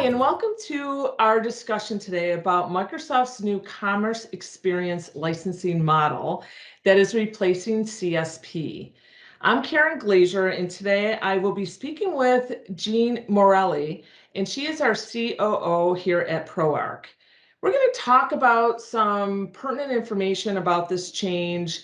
Hi, and welcome to our discussion today about Microsoft's new Commerce Experience licensing model that is replacing CSP. I'm Karen Glazier, and today I will be speaking with Jeanne Morelli, and she is our COO here at ProArch. We're going to talk about some pertinent information about this change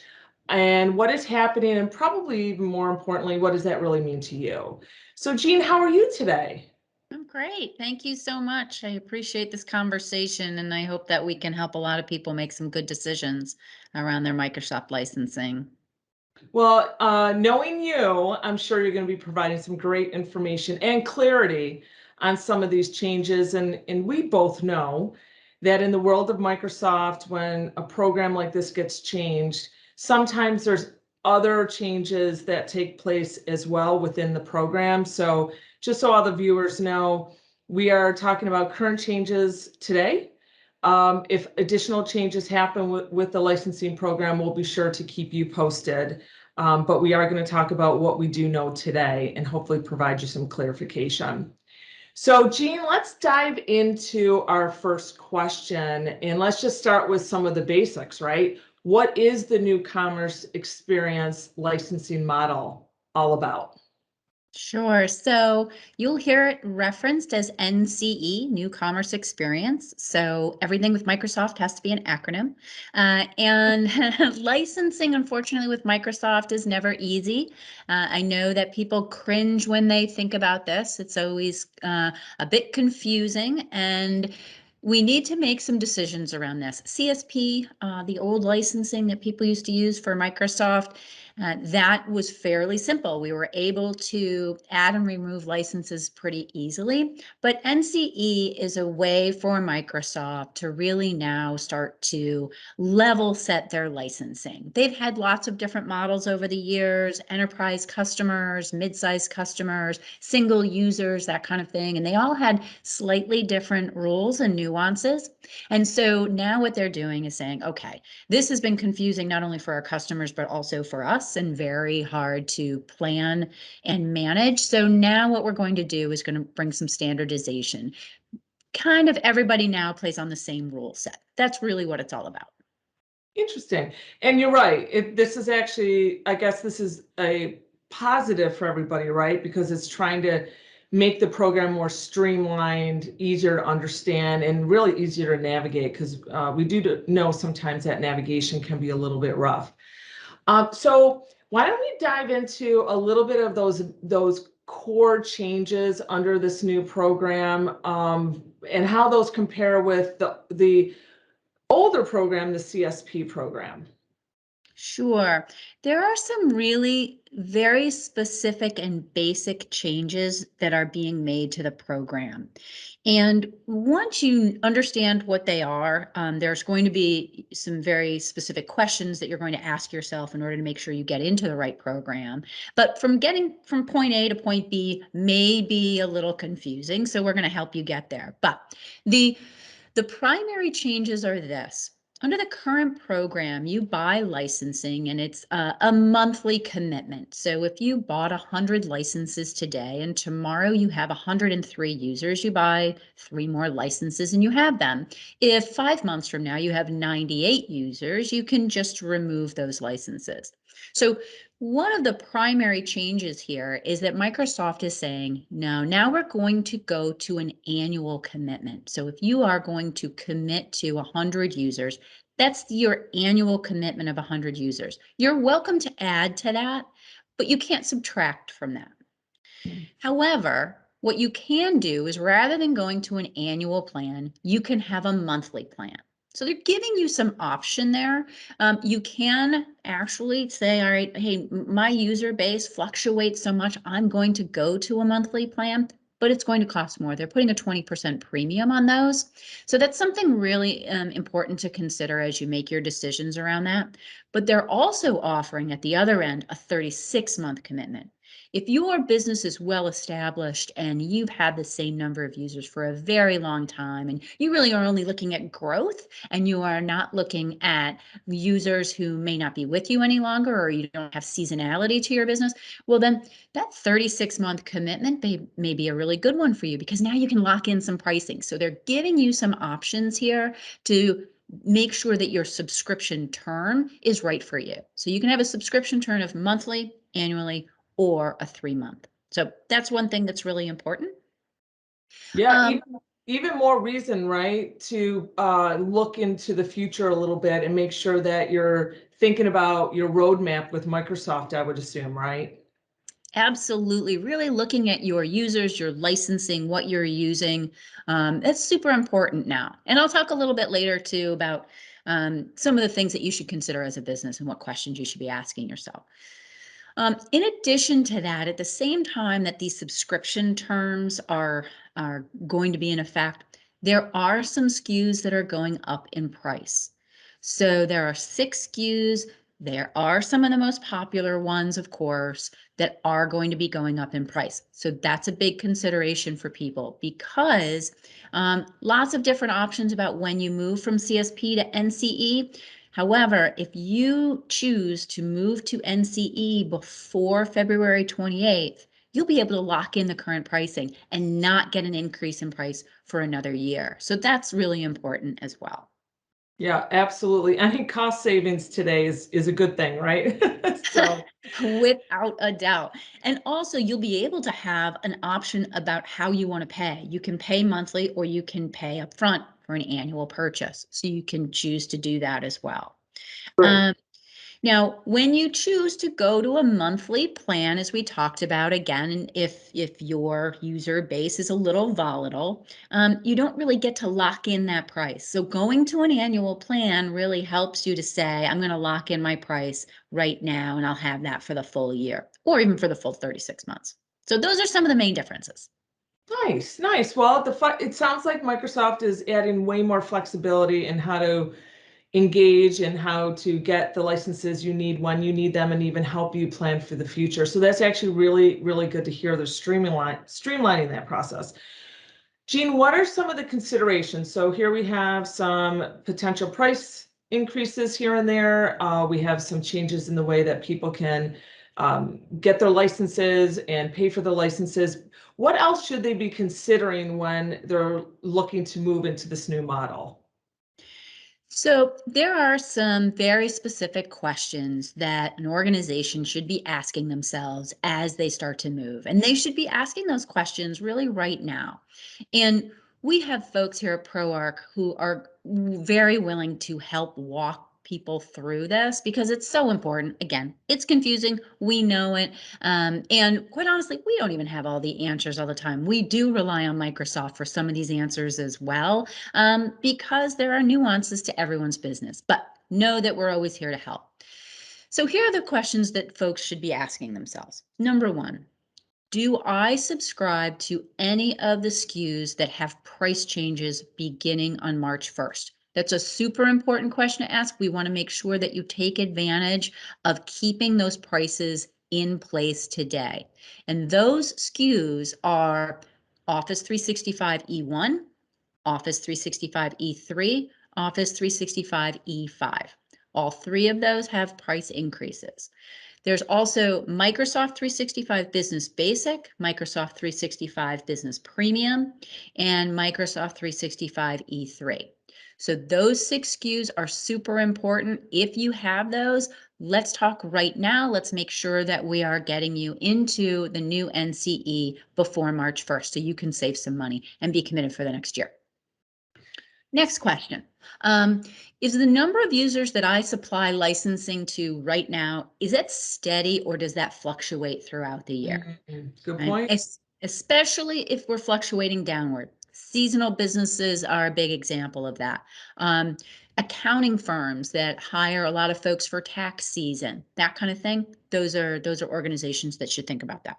and what is happening, and probably even more importantly, what does that really mean to you? So, Jeanne, how are you today? I'm great. Thank you so much. I appreciate this conversation, and I hope that we can help a lot of people make some good decisions around their Microsoft licensing. Well, knowing you, I'm sure you're going to be providing some great information and clarity on some of these changes. And we both know that in the world of Microsoft, when a program like this gets changed, sometimes there's other changes that take place as well within the program. So just so all the viewers know, we are talking about current changes today. If additional changes happen with the licensing program, we'll be sure to keep you posted. But we are going to talk about what we do know today and hopefully provide you some clarification. So, Jeanne, let's dive into our first question, and let's just start with some of the basics, right? What is the new Commerce Experience licensing model all about? Sure. So you'll hear it referenced as NCE, New Commerce Experience. So everything with Microsoft has to be an acronym. And licensing, unfortunately, with Microsoft is never easy. I know that people cringe when they think about this. It's always a bit confusing. And we need to make some decisions around this. CSP, the old licensing that people used to use for Microsoft, that was fairly simple. We were able to add and remove licenses pretty easily, but NCE is a way for Microsoft to really now start to level set their licensing. They've had lots of different models over the years, enterprise customers, mid-sized customers, single users, that kind of thing, and they all had slightly different rules and nuances. And so now what they're doing is saying, okay, this has been confusing not only for our customers, but also for us, and very hard to plan and manage. So now what we're going to do is going to bring some standardization. Kind of everybody now plays on the same rule set. That's really what it's all about. Interesting. And you're right. This is actually, I guess this is a positive for everybody, right? Because it's trying to make the program more streamlined, easier to understand, and really easier to navigate, because we do know sometimes that navigation can be a little bit rough. So why don't we dive into a little bit of those core changes under this new program, and how those compare with the older program, the CSP program. Sure. There are some really very specific and basic changes that are being made to the program. And once you understand what they are, there's going to be some very specific questions that you're going to ask yourself in order to make sure you get into the right program. But from getting from point A to point B may be a little confusing, so we're going to help you get there. But the the primary changes are this. Under the current program, you buy licensing and it's a monthly commitment. So if you bought 100 licenses today and tomorrow you have 103 users, you buy 3 more licenses and you have them. If 5 months from now you have 98 users, you can just remove those licenses. So one of the primary changes here is that Microsoft is saying, no, now we're going to go to an annual commitment. So if you are going to commit to 100 users, that's your annual commitment of 100 users. You're welcome to add to that, but you can't subtract from that. However, what you can do is rather than going to an annual plan, you can have a monthly plan. So they're giving you some option there. You can actually say, all right, hey, my user base fluctuates so much, I'm going to go to a monthly plan, but it's going to cost more. They're putting a 20% premium on those. So that's something really important to consider as you make your decisions around that. But they're also offering at the other end a 36-month commitment. If your business is well established and you've had the same number of users for a very long time, and you really are only looking at growth and you are not looking at users who may not be with you any longer, or you don't have seasonality to your business, well, then that 36-month commitment may be a really good one for you, because now you can lock in some pricing. So they're giving you some options here to make sure that your subscription term is right for you. So you can have a subscription term of monthly, annually, or a 3-month. So that's one thing that's really important. Yeah, Um, even more reason, right, to look into the future a little bit and make sure that you're thinking about your roadmap with Microsoft, I would assume, right? Absolutely. Really looking at your users, your licensing, what you're using. It's super important now. And I'll talk a little bit later too about some of the things that you should consider as a business and what questions you should be asking yourself. In addition to that, at the same time that these subscription terms are going to be in effect, there are some SKUs that are going up in price. So there are 6 SKUs. There are some of the most popular ones, of course, that are going to be going up in price. So that's a big consideration for people, because lots of different options about when you move from CSP to NCE. However, if you choose to move to NCE before February 28th, you'll be able to lock in the current pricing and not get an increase in price for another year. So that's really important as well. Yeah, absolutely. I think cost savings today is a good thing, right? So, Without a doubt. And also, you'll be able to have an option about how you want to pay. You can pay monthly, or you can pay upfront for an annual purchase. So you can choose to do that as well. right. Um, Now, when you choose to go to a monthly plan, as we talked about, again, if your user base is a little volatile, you don't really get to lock in that price. So going to an annual plan really helps you to say, I'm going to lock in my price right now, and I'll have that for the full year, or even for the full 36 months. So those are some of the main differences. Nice, nice. Well, it sounds like Microsoft is adding way more flexibility in how to engage and how to get the licenses you need when you need them, and even help you plan for the future. So that's actually really, really good to hear. They're streamlining that process. Jeanne, what are some of the considerations? So here we have some potential price increases here and there. We have some changes in the way that people can get their licenses and pay for the licenses. What else should they be considering when they're looking to move into this new model? So, there are some very specific questions that an organization should be asking themselves as they start to move. And they should be asking those questions really right now. And we have folks here at ProArch who are very willing to help walk people through this, because it's so important. Again, it's confusing. We know it. And quite honestly, we don't even have all the answers all the time. We do rely on Microsoft for some of these answers as well, because there are nuances to everyone's business. But know that we're always here to help. So here are the questions that folks should be asking themselves. Number one, do I subscribe to any of the SKUs that have price changes beginning on March 1st? That's a super important question to ask. We want to make sure that you take advantage of keeping those prices in place today. And those SKUs are Office 365 E1, Office 365 E3, Office 365 E5. All three of those have price increases. There's also Microsoft 365 Business Basic, Microsoft 365 Business Premium, and Microsoft 365 E3. So those 6 SKUs are super important. If you have those, let's talk right now. Let's make sure that we are getting you into the new NCE before March 1st, so you can save some money and be committed for the next year. Next question. Is the number of users that I supply licensing to right now, is it steady, or does that fluctuate throughout the year? Good Right? point. Especially if we're fluctuating downward. Seasonal businesses are a big example of that. Accounting firms that hire a lot of folks for tax season, that kind of thing. Those are organizations that should think about that.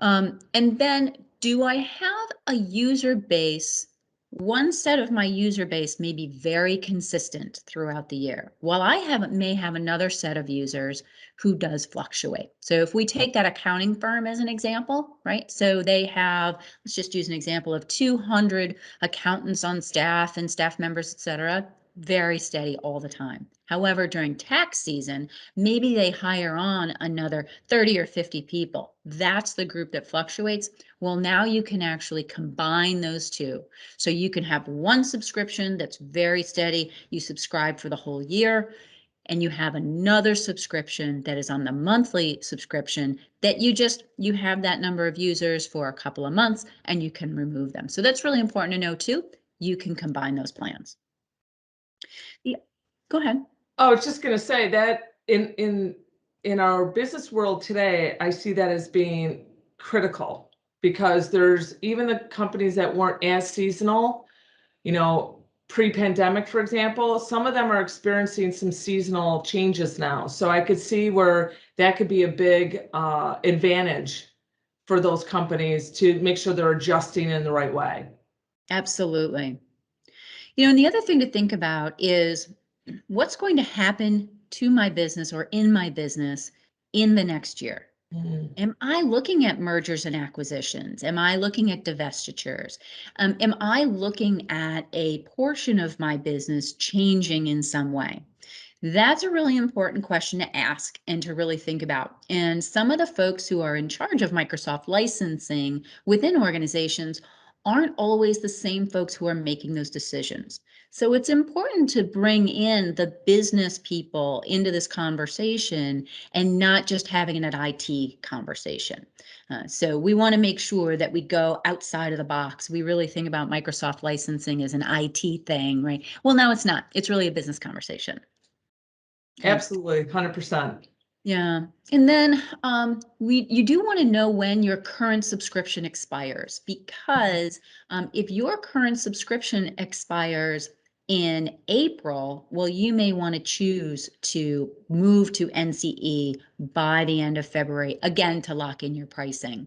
And then, do I have a user base one set of my user base may be very consistent throughout the year, while may have another set of users who does fluctuate. So if we take that accounting firm as an example, right? So they have, let's just use an example of 200 accountants on staff and staff members, et cetera, very steady all the time. However, during tax season, maybe they hire on another 30 or 50 people. That's the group that fluctuates. Well, now you can actually combine those two. So you can have one subscription that's very steady. You subscribe for the whole year, and you have another subscription that is on the monthly subscription that you have that number of users for a couple of months and you can remove them. So that's really important to know too. You can combine those plans. Yeah, go ahead. Oh, I was just going to say that in our business world today, I see that as being critical because there's even the companies that weren't as seasonal, pre-pandemic, for example, some of them are experiencing some seasonal changes now. So I could see where that could be a big advantage for those companies to make sure they're adjusting in the right way. Absolutely. And the other thing to think about is what's going to happen to my business or in my business in the next year. Mhm. Am I looking at mergers and acquisitions? Am I looking at divestitures? Am I looking at a portion of my business changing in some way? That's a really important question to ask and to really think about. And some of the folks who are in charge of Microsoft licensing within organizations aren't always the same folks who are making those decisions. So it's important to bring in the business people into this conversation and not just having an IT conversation. So we want to make sure that we go outside of the box. We really think about Microsoft licensing as an IT thing, right? Well, no, it's not. It's really a business conversation. Absolutely, 100%. Yeah. And then you do want to know when your current subscription expires, because if your current subscription expires in April, well, you may want to choose to move to NCE by the end of February, again, to lock in your pricing.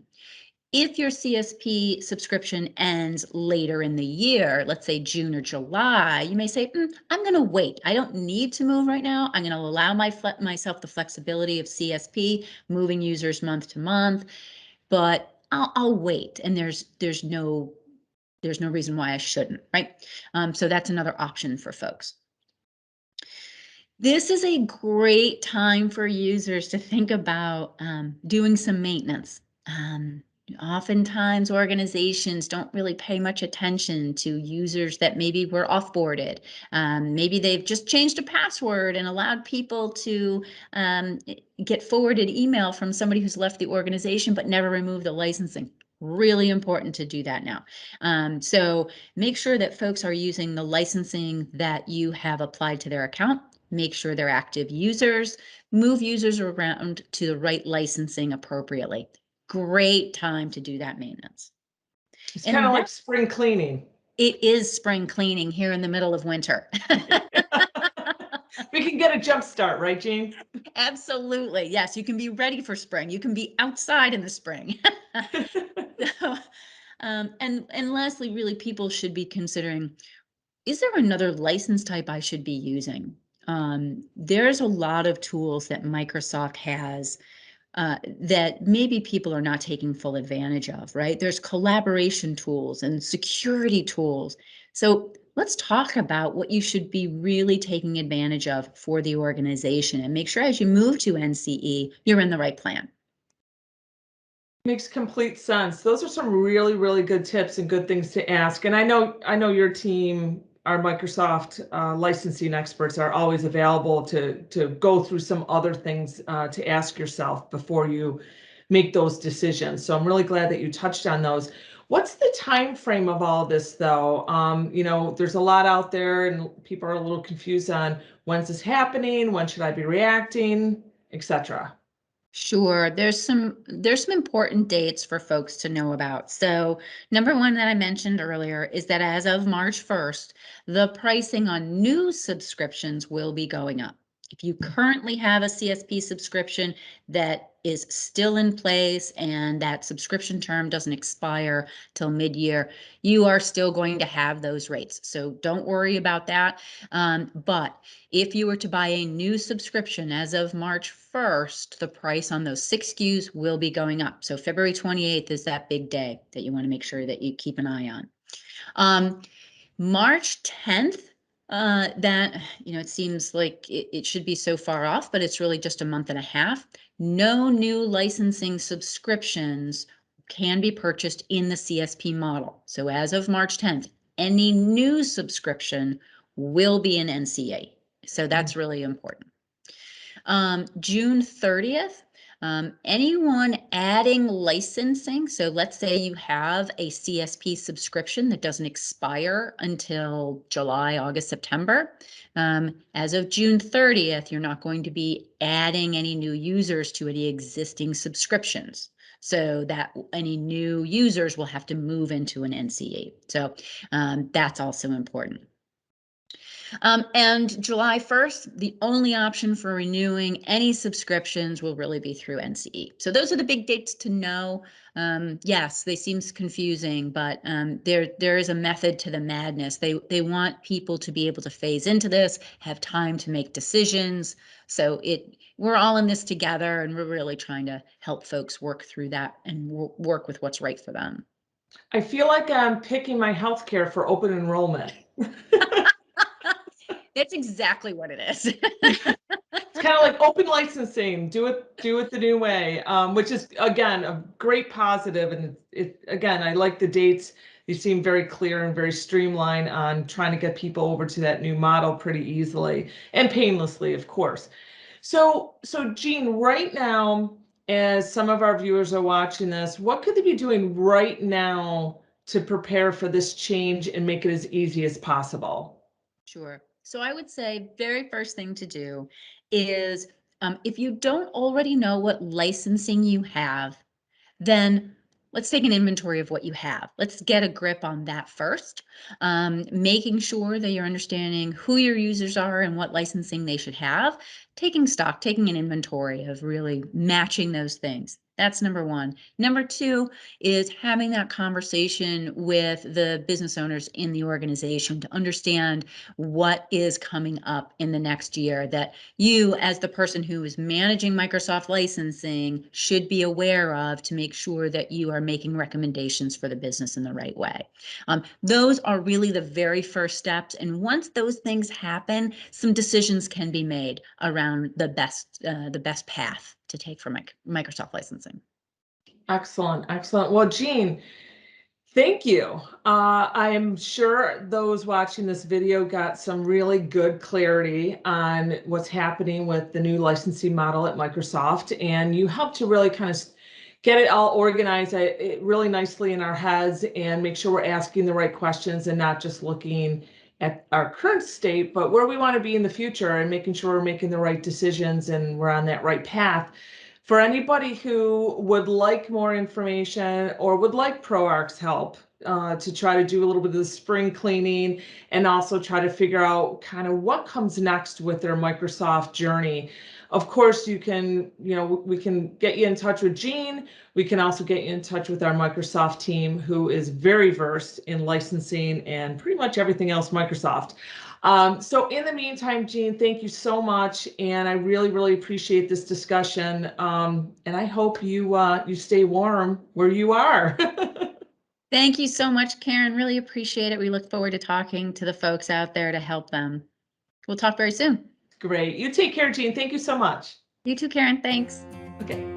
If your CSP subscription ends later in the year, let's say June or July, you may say, I'm going to wait. I don't need to move right now. I'm going to allow myself the flexibility of CSP, moving users month to month, but I'll wait. And there's no reason why I shouldn't, right? So that's another option for folks. This is a great time for users to think about doing some maintenance. Oftentimes, organizations don't really pay much attention to users that maybe were offboarded. Maybe they've just changed a password and allowed people to get forwarded email from somebody who's left the organization but never removed the licensing. Really important to do that now. So make sure that folks are using the licensing that you have applied to their account. Make sure they're active users, move users around to the right licensing appropriately. Great time to do that maintenance. It's kind And of that like spring cleaning. it is spring cleaning here in the middle of winter. We can get a jump start, right, Jeanne? Absolutely. Yes, you can be ready for spring. You can be outside in the spring. So, and lastly, really, people should be considering, is there another license type I should be using? There's a lot of tools that Microsoft has that maybe people are not taking full advantage of, right? There's collaboration tools and security tools. So let's talk about what you should be really taking advantage of for the organization and make sure as you move to NCE, you're in the right plan. Makes complete sense. Those are some really, really good tips and good things to ask. And I know your team, our Microsoft licensing experts, are always available to go through some other things to ask yourself before you make those decisions. So I'm really glad that you touched on those. What's the time frame of all this, though? There's a lot out there, and people are a little confused on when's this happening, when should I be reacting, etc. Sure, there's some important dates for folks to know about. So, number one that I mentioned earlier is that as of March 1st, the pricing on new subscriptions will be going up. If you currently have a CSP subscription that is still in place and that subscription term doesn't expire till mid-year, you are still going to have those rates. So don't worry about that. But if you were to buy a new subscription as of March 1st, the price on those 6 SKUs will be going up. So February 28th is that big day that you want to make sure that you keep an eye on. March 10th, that, it seems like it should be so far off, but it's really just a month and a half. No new licensing subscriptions can be purchased in the CSP model. So as of March 10th, any new subscription will be an NCE. So that's really important. June 30th, anyone adding licensing, so let's say you have a CSP subscription that doesn't expire until July, August, September. As of June 30th, you're not going to be adding any new users to any existing subscriptions. So that any new users will have to move into an NCE. So that's also important. And July 1st, the only option for renewing any subscriptions will really be through NCE. So those are the big dates to know. Yes, they seem confusing, but there is a method to the madness. They want people to be able to phase into this, have time to make decisions. So we're all in this together, and we're really trying to help folks work through that and work with what's right for them. I feel like I'm picking my healthcare for open enrollment. That's exactly what it is. It's kind of like open licensing, do it the new way, which is, again, a great positive. And again, I like the dates. You seem very clear and very streamlined on trying to get people over to that new model pretty easily and painlessly, of course. So Jeanne, right now, as some of our viewers are watching this, what could they be doing right now to prepare for this change and make it as easy as possible? Sure. So I would say very first thing to do is if you don't already know what licensing you have, then let's take an inventory of what you have. Let's get a grip on that first, making sure that you're understanding who your users are and what licensing they should have, taking stock, taking an inventory of really matching those things. That's number one. Number two is having that conversation with the business owners in the organization to understand what is coming up in the next year that you, as the person who is managing Microsoft licensing, should be aware of to make sure that you are making recommendations for the business in the right way. Those are really the very first steps. And once those things happen, some decisions can be made around the best path to take for Microsoft licensing. Excellent, excellent. Well, Jeanne, thank you. I am sure those watching this video got some really good clarity on what's happening with the new licensing model at Microsoft, and you helped to really kind of get it all organized really nicely in our heads and make sure we're asking the right questions and not just looking at our current state, but where we want to be in the future and making sure we're making the right decisions and we're on that right path. For anybody who would like more information or would like ProArch's help to try to do a little bit of the spring cleaning and also try to figure out kind of what comes next with their Microsoft journey, of course, we can get you in touch with Jeanne. We can also get you in touch with our Microsoft team, who is very versed in licensing and pretty much everything else Microsoft. So in the meantime, Jeanne, thank you so much. And I really, really appreciate this discussion. And I hope you stay warm where you are. Thank you so much, Karen. Really appreciate it. We look forward to talking to the folks out there to help them. We'll talk very soon. Great. You take care, Jeanne. Thank you so much. You too, Karen. Thanks. Okay.